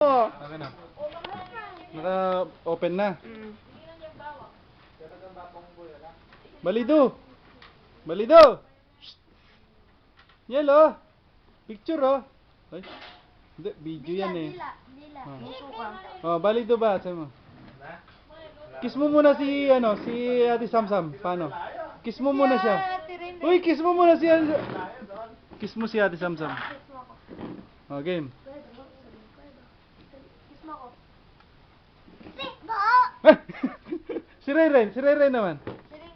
Oh. Akin na. Naka-open na. Balido! Balido! Shh! Yelo! Picture oh! Ay, hindi, video yan eh. Dila. Oh. Muso ka. Oh, balido ba? Sabi mo. Kiss mo muna si, si Ate Samsam. Paano? Kiss mo muna siya. Uy, kiss mo muna si Kiss mo si Ate Samsam. Oh, game. Kiss mo ako. Si Ray naman. Sirin.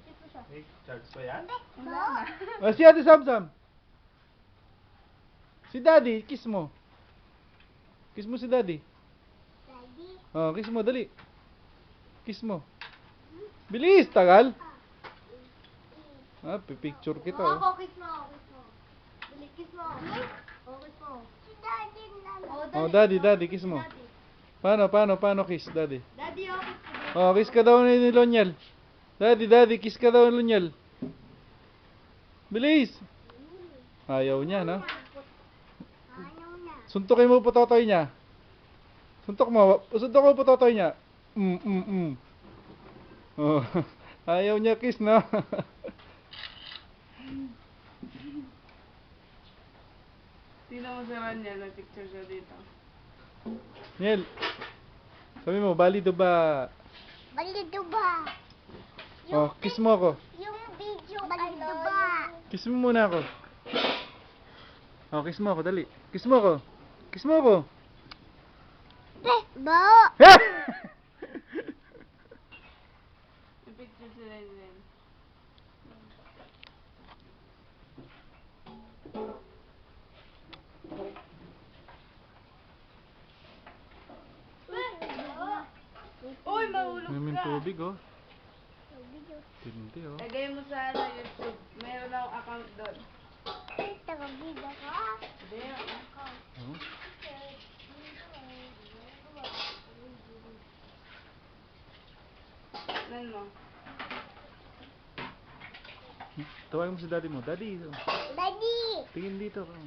Kiss mo siya. Charge pa yan? Wala na. Oh, si Ate Samsam. Si Daddy, kiss mo. Kiss mo si Daddy. Oh, kiss mo, dali. Kiss mo. Bilis, tagal. Ah, pipicture kita oh. Ako, kiss mo. Dali, kiss mo. Oh, kiss mo. Si Daddy na. Oh, Daddy, kiss mo. Paano kiss, Daddy? Daddy, oh, kiss mo. Oh, kiss ka daw ni Lonyel. Daddy, kiss ka daw ni Lonyel. Bilis. Ayaw niya, no? Suntukin mo pototoy niya. Suntok mo pototoy niya. Oh, ayaw niya kiss, no? Tingnan mo sa kanya, nag-picture siya dito. Niel, sabi mo, balido ba? Balido ba? Oh, kiss mo ako. Yung video, balido ba? Kiss mo muna ako. Oh, kiss mo ako, dali. Kiss mo ako. Kiss mo ako. Ba? I-picture sila din. Uy, mahulog May ka! tubig, oh. Tindi, oh. Lagay mo sa YouTube. Meron akong account doon. Tagabida ka? Hindi, account. Oh. Nan mo. Tawagin mo si daddy mo. Daddy, oh. Daddy! Tingin dito ka mo.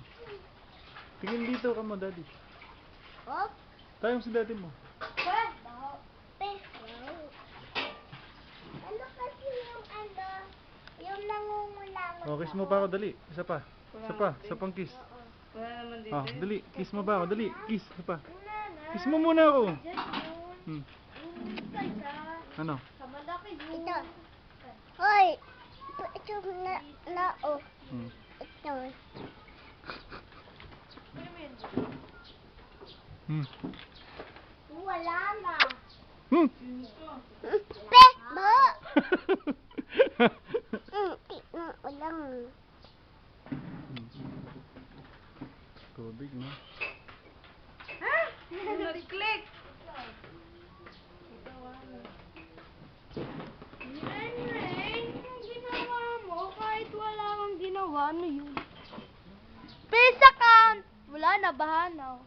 Tingin dito ka mo, daddy. Oh? Tawagin mo si daddy mo. Ano kasi yung yung nangungulangot Oh, kiss mo pa ako, dali. Isa pa. Isa pang kiss. Wala naman dito. Oh, dali. Kiss mo ba ako, dali. Kiss, isa pa. Kiss mo muna ako. Hmm. Ano? Sa malaki yun. Ito. Hoy! Ito na oh. Hmm. Ito. Hmm. Wala na. Hmm. Pe! Ba! Ulang. Tubig, no? Ha? Nag-click! Ren, yung ginawa mo, kahit wala kang ginawa, ano yun? Face account! Wala na, bahana.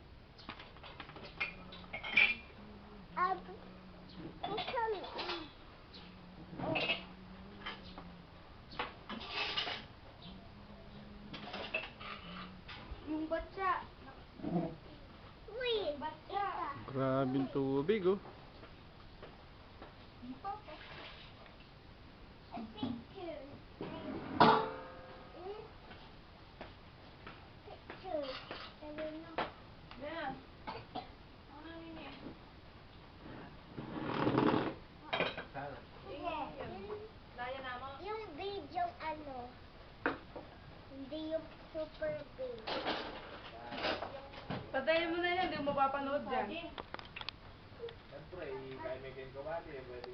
Yung batsa. Uy, batsa. Grabing tubig, oh. Yeah. Yung video hindi yung super big. Patayin mo na yan, hindi mo mapapanood dyan. Siyempre, kaibigan ko ba? Pwede